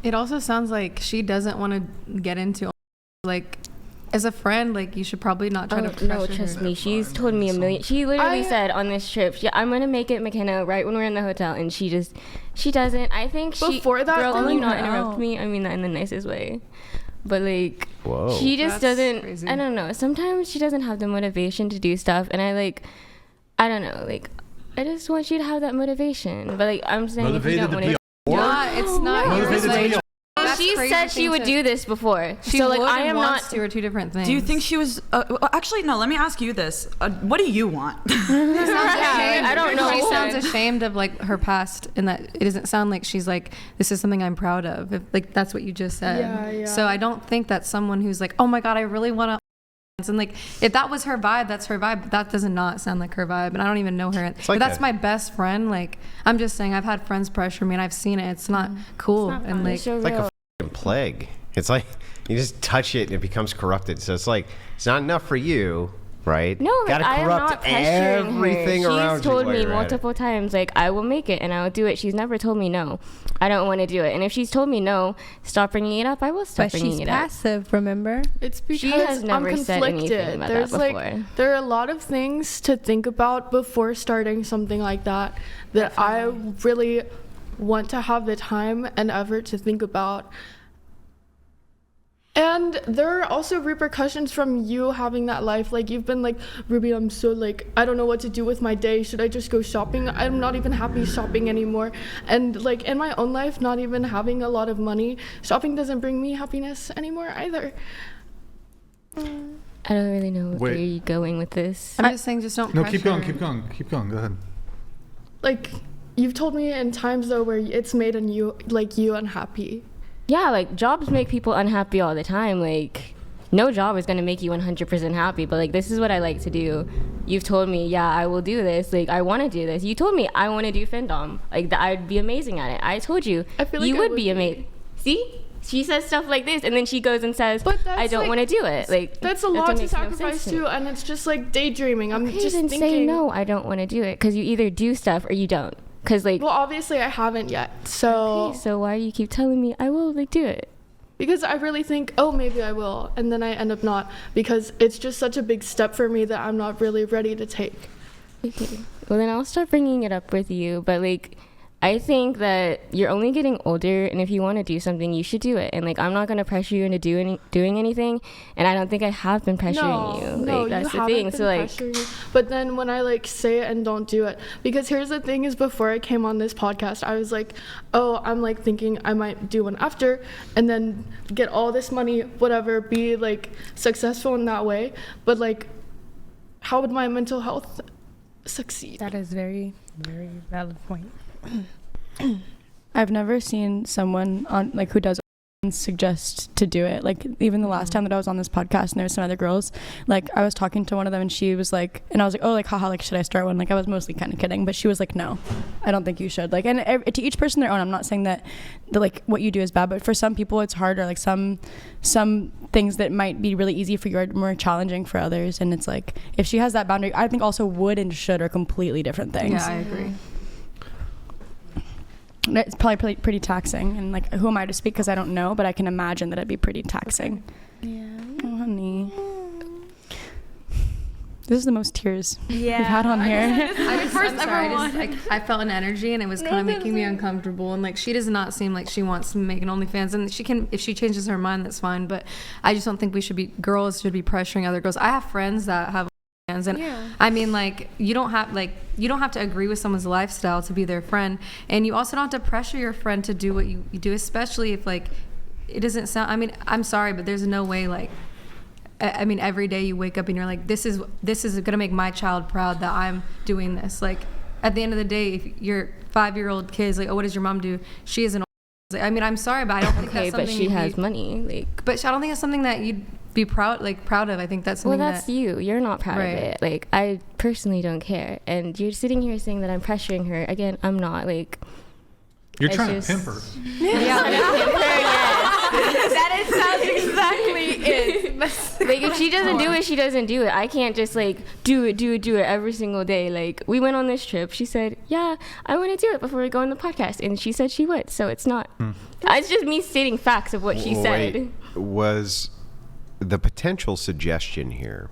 It also sounds like she doesn't want to get into, like, as a friend, like, you should probably not try to pressure no, trust me. She's told me a million. She literally said on this trip, I'm going to make it McKenna right when we're in the hotel. And she doesn't. I think before that, girl, can you not interrupt me? I mean that in the nicest way. But, like, whoa. She just doesn't, crazy. I don't know. Sometimes she doesn't have the motivation to do stuff. And I don't know. Like, I just want you to have that motivation. But, like, I'm saying Motivated if you don't want to. It's not. Motivated to be She said she would do this before. She so, like, would I and am wants not. to are two different things. Do you think she was... well, actually, no, let me ask you this. What do you want? I don't know. She sounds ashamed of, like, her past, and that it doesn't sound like she's like, this is something I'm proud of. If, like, that's what you just said. Yeah. So I don't think that's someone who's like, oh my God, I really want to. And, like, if that was her vibe, that's her vibe. But that does not sound like her vibe, and I don't even know her. Like that's my best friend. Like, I'm just saying, I've had friends pressure me, and I've seen it. It's not cool. It's not and fun. like, It's so It's like a real. f***ing plague. It's like you just touch it and it becomes corrupted. So it's like it's not enough for you, right? No, like, Gotta I am corrupt not pressuring everything her. around She's told you while me you're at it. multiple times, like, I will make it and I will do it. She's never told me no. I don't want to do it. And if she's told me no, stop bringing it up, I will stop But bringing she's it up. passive, remember? It's because She has never I'm said conflicted. anything about There's that like before. there are a lot of things to think about before starting something like that I really want to have the time and effort to think about. And there are also repercussions from you having that life. Like, you've been like, Ruby, I'm so, like, I don't know what to do with my day. Should I just go shopping? I'm not even happy shopping anymore. And, like, in my own life, not even having a lot of money, shopping doesn't bring me happiness anymore either. I don't really know where Wait. you're going with this. I'm just saying, just don't. No, pressure keep going, her. keep going. Go ahead. Like, you've told me in times, though, where it's made you unhappy. Yeah, like, jobs make people unhappy all the time. Like, no job is going to make you 100% happy, but, like, this is what I like to do. You've told me, yeah, I will do this. Like, I want to do this. You told me I want to do Findom. Like, I'd be amazing at it. I told you. I feel like you I would would be be. amazing. See? She says stuff like this, and then she goes and says, But that's, I don't like, want to do it. Like, That's a that lot to makes no sense sacrifice to me. to, and it's just, like, daydreaming. I'm Okay, just then thinking. say no, I don't want to do it, because you either do stuff or you don't. Because, like, Well, obviously, I haven't yet. So, okay, so why do you keep telling me I will, like, do it? because I really think, oh, maybe I will. And then I end up not. Because it's just such a big step for me that I'm not really ready to take. Okay. Well, then I'll start bringing it up with you. But, like, I think that you're only getting older, and if you want to do something, you should do it. And, like, I'm not going to pressure you into doing anything, and I don't think I have been pressuring you. No, Like, that's you the haven't thing. been So, like, pressuring me. But then when I, like, say it and don't do it. Because here's the thing is, before I came on this podcast, I was like, oh, I'm, like, thinking I might do one after, and then get all this money, whatever, be, like, successful in that way. But, like, how would my mental health succeed? That is very, very valid point. I've never seen someone on like who does suggest to do it. Like, even the last time that I was on this podcast and there was some other girls, like, I was talking to one of them and she was like, and I was like, oh, like, haha, like, should I start one? Like, I was mostly kind of kidding, but she was like, no, I don't think you should. Like, and to each person their own. I'm not saying that like what you do is bad, but for some people it's harder. Like, some things that might be really easy for you are more challenging for others. And it's like, if she has that boundary, I think also would and should are completely different things. Yeah, I agree. It's probably pretty taxing, and like, who am I to speak, because I don't know, but I can imagine that it'd be pretty taxing. Yeah. Oh, honey, this is the most tears we've Yeah. had on here. I felt an energy, and it was kind of making me uncomfortable. And like, she does not seem like she wants to make an OnlyFans, and she can, if she changes her mind, that's fine. But I just don't think girls should be pressuring other girls. I have friends that have OnlyFans, and I mean, like, you don't have to agree with someone's lifestyle to be their friend, and you also don't have to pressure your friend to do what you do, especially if, like, it doesn't sound. I mean, I'm sorry, but there's no way, like, I mean, every day you wake up and you're like, this is gonna make my child proud that I'm doing this. Like, at the end of the day, if your 5-year-old kid's like, oh, what does your mom do? She is an. I mean, I'm sorry, but I don't think okay, that's something. but she has money. Like, but I don't think it's something that you'd be proud of. I think that's something. well, that's you. You're not proud Right. of it. Like, I personally don't care. And you're sitting here saying that I'm pressuring her. Again, I'm not. Like, You're it's trying just- to pimp her. yeah, yes. That sounds exactly it. Like, if she doesn't do it, she doesn't do it. I can't just, like, do it every single day. Like, we went on this trip. She said, yeah, I want to do it before we go on the podcast. And she said she would. So it's not. It's just me stating facts of what she said. Was the potential suggestion here,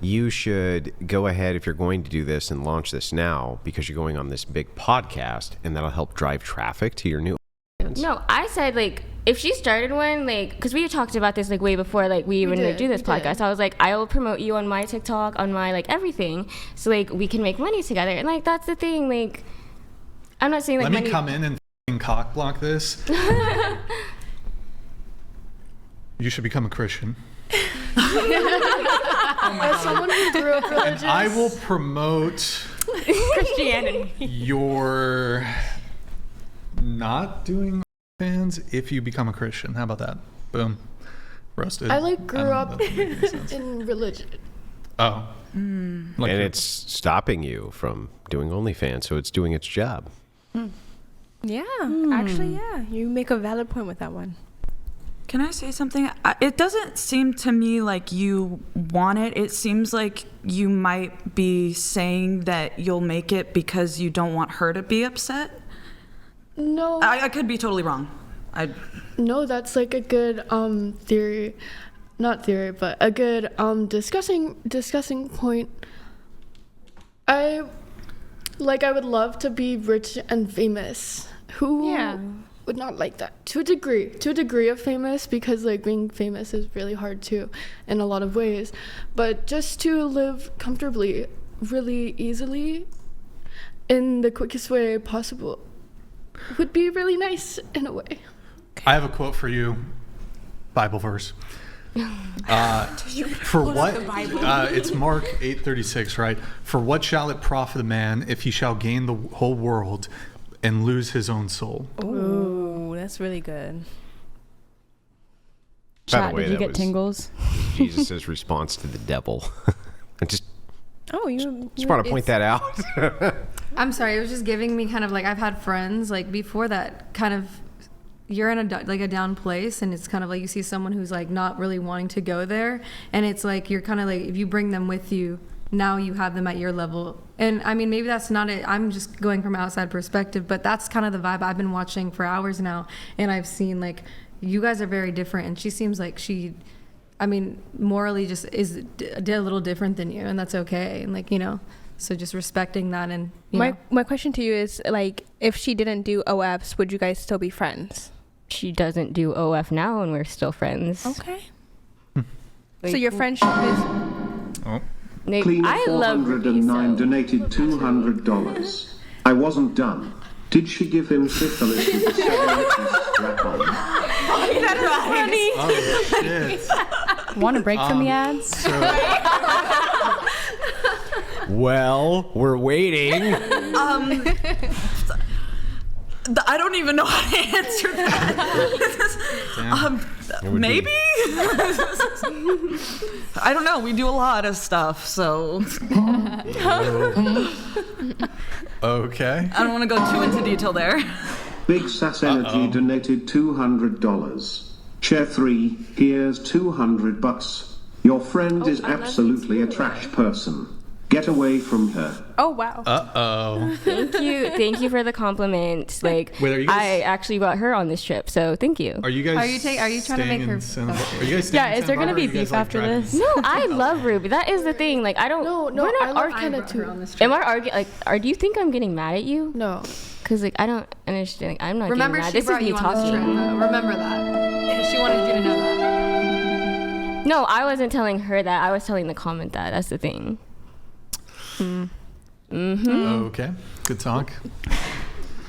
you should go ahead if you're going to do this and launch this now because you're going on this big podcast and that'll help drive traffic to your new audience? No, I said, like, if she started one, like, because we talked about this, like, way before, like, we even do this podcast. I was like, I will promote you on my TikTok, on my, like, everything. So, like, we can make money together. And, like, that's the thing. Like, I'm not saying, like, Let me come in and f***ing cock block this. You should become a Christian. As someone who grew up religious, And I will promote Christianity. your not doing fans if you become a Christian. How about that? Boom. Roasted. I like grew don't know up if that makes any sense. in religion. Oh. Like And it's stopping you from doing OnlyFans, so it's doing its job. Yeah, actually, yeah. You make a valid point with that one. Can I say something? It doesn't seem to me like you want it. It seems like you might be saying that you'll make it because you don't want her to be upset. No. I could be totally wrong. No, that's like a good theory. Not theory, but a good discussing point. I would love to be rich and famous. Who would not like that? To a degree of famous, because like being famous is really hard too in a lot of ways. But just to live comfortably, really easily, in the quickest way possible would be really nice in a way. I have a quote for you. Bible verse. For what? It's Mark 8:36, right? For what shall it profit a man if he shall gain the whole world and lose his own soul? Ooh, that's really good. By Chat, the way, did you that get was tingles? Jesus' response to the devil. I just You want to point that out. I'm sorry. It was just giving me kind of like I've had friends like before that kind of you're in a down place and it's kind of like you see someone who's like not really wanting to go there and it's like you're kind of like if you bring them with you now you have them at your level. And I mean maybe that's not it. I'm just going from outside perspective, but that's kind of the vibe I've been watching for hours now and I've seen like you guys are very different and she seems like she morally just is a little different than you and that's okay and like so just respecting that and my question to you is like if she didn't do OFs, would you guys still be friends? She doesn't do OF now and we're still friends. Okay. Like, So your friendship is Oh. Like, Clean I love Ruby, 409 so. donated $200. I wasn't done. Did she give him syphilis with the 7-inches strap on? Oh, shit. Want a break from the ads? So, Well, we're waiting. I don't even know how to answer that. Maybe? I don't know. We do a lot of stuff, so okay. I don't want to go too into detail there. Big Sass Energy donated $200. Chair 3, here's $200. Your friend is absolutely a trash person. Get away from her. oh wow. Uh-oh. Thank you for the compliment. Like, Wait, are you guys- I actually brought her on this trip, so thank you. Are you guys Are you trying to make her- Are you guys staying Yeah, in is there Santa gonna Barbara, be or you guys beef like after driving? this? No, I love Ruby. That is the thing. Like, I don't. No, we're I not love arguing. Hannah too. Am I arguing? Like, do you think I'm getting mad at you? No. Because like I don't understand. Like, I'm not. remember getting mad. she This is brought me you on this trip talking. though. Remember that she wanted you to know that. No, I wasn't telling her that. I was telling the comment that. That's the thing. Okay. Good talk.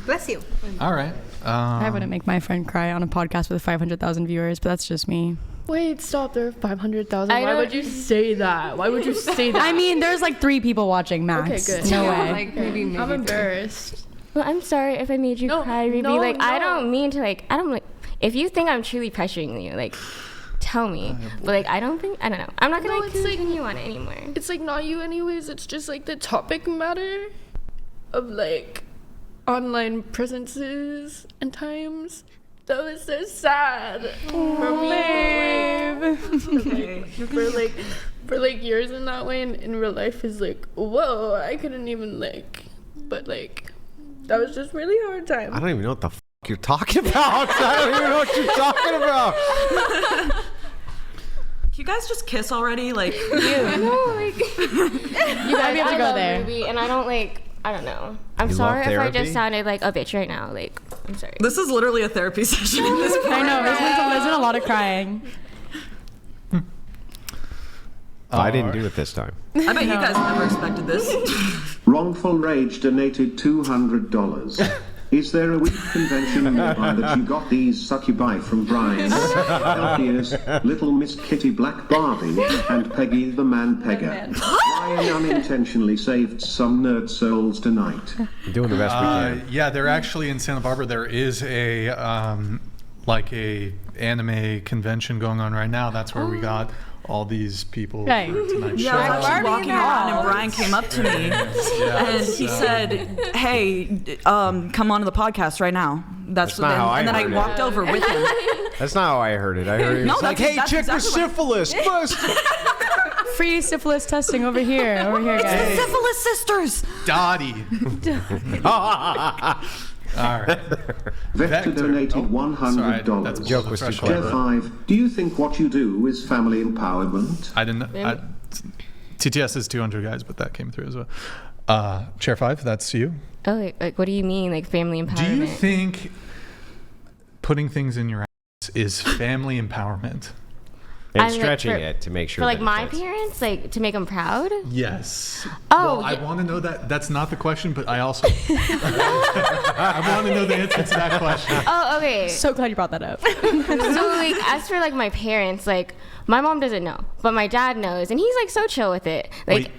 Bless you. All right. I wouldn't make my friend cry on a podcast with 500,000 viewers, but that's just me. Wait, stop. There are 500,000. I Why don't- would you say that? Why would you say that? I mean, there's like 3 people watching max. Okay, good. No Yeah, way. like maybe I'm three. embarrassed. Well, I'm sorry if I made you No, cry, Ruby. no, Like, I no. don't mean to. Like, I don't like. If you think I'm truly pressuring you, like, tell me. But like, I don't think. I don't know. I'm not gonna No, it's like- continue on it anymore. It's like not you anyways. It's just like the topic matter of like online presences and times. That was so sad for me. For like years in that way, and in real life is like, whoa, I couldn't even but that was just really hard time. I don't even know what the you're talking about. I don't even know what you're talking about. Can you guys just kiss already? Like, I know, like, You might be able to go there. Ruby, and I don't know. I'm You sorry love if I therapy? just sounded like a bitch right now. Like, I'm sorry. this is literally a therapy session at this point. I know. There's been a lot of crying. I didn't do it this time. I bet you guys never expected this. Wrongful Rage donated $200. Is there a weak convention nearby that you got these succubi from Brian, Elpiers, Little Miss Kitty Black Barbie, and Peggy the Man Pegger? Brian unintentionally saved some nerd souls tonight. We're doing the best we can. Yeah, they're actually in Santa Barbara. There is a anime convention going on right now. That's where we got all these people Right. for tonight's Yeah, show. I was actually walking around and Brian came up to me and he said, "Hey, come on to the podcast right now." That's not how I and then I heard it. walked over with him. That's not how I heard it. I heard it No, was like, that's- hey, that's check exactly for syphilis first. Free syphilis testing over here, guys. Syphilis sisters. Dottie. All right. Vector donated $100. That's a Joke was too threshold. Chair clever. 5, do you think what you do is family empowerment? I didn't. TTS is 200 guys, but that came through as well. Chair 5, that's you. Oh, like, what do you mean, like family empowerment? Do you think putting things in your ass is family empowerment? And I mean, like, stretching for- it to make sure for like that it my fits. parents, like to make them proud? Yes. Oh, well, I yeah. want to know that. That's not the question, but I also I want to know the answer to that question. Oh, okay. So glad you brought that up. So like as for like my parents, like my mom doesn't know, but my dad knows, and he's like so chill with it. Like, Wait.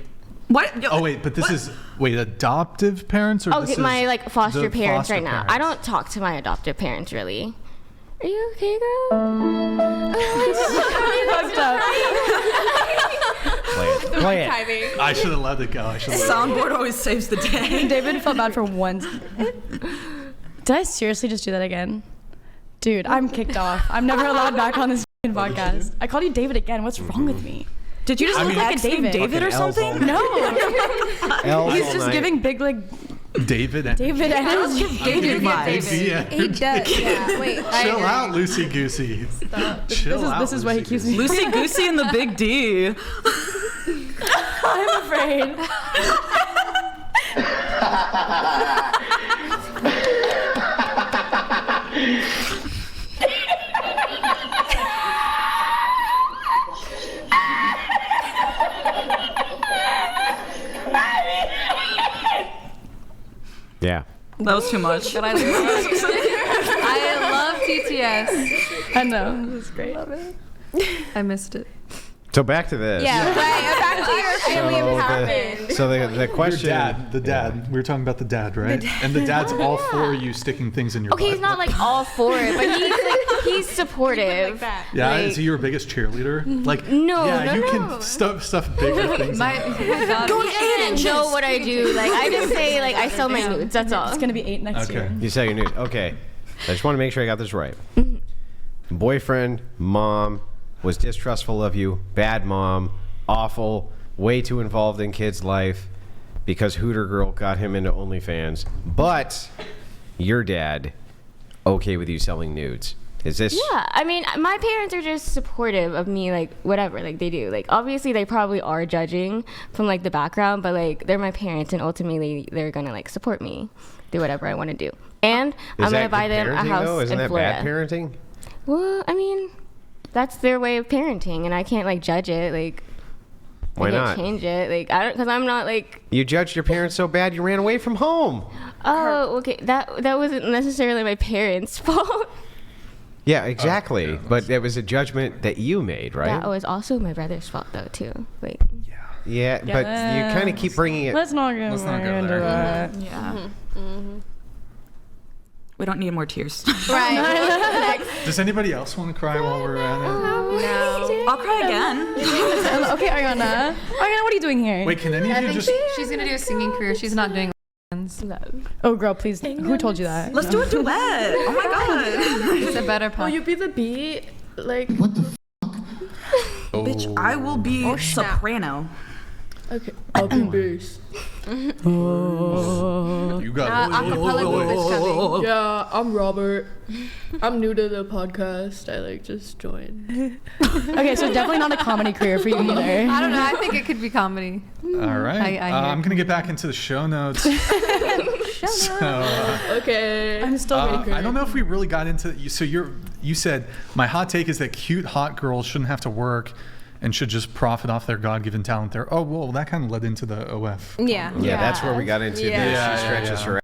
What? Oh wait, but this is adoptive parents or oh, this is my like foster the parents foster right now. parents? I don't talk to my adoptive parents really. Are you okay, girl? Play it. I should have let it go. I should have. Soundboard always saves the day. David felt bad for once. Did I seriously just do that again? Dude, I'm kicked off. I'm never allowed back on this podcast. I called you David again. What's wrong with me? Did you just look like a David. David or Fucking L's all something? night. No. L's He's all just night. giving big like David. And David energy. David vibes. He does. Yeah. Wait. Chill out, Lucy Goosey. Chill out. This is why he keeps me. Lucy Goosey and the Big D. I'm afraid. Yeah. That was too much. I love TTS. I know. This is great. I missed it. So back to this. Yeah, right. Back to your family empowerment. So the question. The dad. We were talking about the dad, right? And the dad's all for you sticking things in your Okay, butt. he's not like all for it, but he's supportive. Yeah, like- is he your biggest cheerleader? Like, No, yeah, no, you no. can stuff bigger things. My God. He doesn't know what I do. Like I just say like I sell my nudes. That's all. It's gonna be 8 next Okay. year. You say your news. Okay. I just want to make sure I got this right. Boyfriend, mom was distrustful of you, bad mom, awful, way too involved in kid's life because Hooter Girl got him into OnlyFans. But your dad, okay with you selling nudes. Is this? Yeah, I mean, my parents are just supportive of me, like whatever, like they do. Like obviously, they probably are judging from like the background, but like they're my parents, and ultimately they're gonna like support me, do whatever I want to do, and I'm gonna buy them a house though? Isn't in that Florida. bad parenting? Well, I mean, that's their way of parenting, and I can't like judge it. Like, Why I can't not? change it? Like, I don't, because I'm not like. You judged your parents so bad you ran away from home. Oh, okay. That wasn't necessarily my parents' fault. Yeah, exactly. But it was a judgment that you made, right? That was also my brother's fault, though, too. Like, Yeah, but you kind of keep bringing it. Let's not go not go into there. that. Yeah. We don't need more tears. Right. Does anybody else want to cry while we're at it? I'll cry again. Okay, Ariana. Ariana, what are you doing here? Wait, can any of I you think just? she's gonna do a singing career. She's not doing. fans. Oh, girl, please. Who told you that? Let's do a duet. Oh my god. It's a better Will you be the B? Like, Bitch, I will be soprano. okay, I'll be bass. You got acapella group is coming. Yeah, I'm Robert. I'm new to the podcast. I like just joined. Okay, so definitely not a comedy career for you either. I don't know. I think it could be comedy. All right. I'm going to get back into the show notes. Okay. I'm still waiting. I don't know if we really got into you. So you said my hot take is that cute, hot girls shouldn't have to work and should just profit off their God-given talent there. Oh, well, that kind of led into the OF. Yeah. Yeah, that's where we got into Yeah. this. Yeah, She stretches her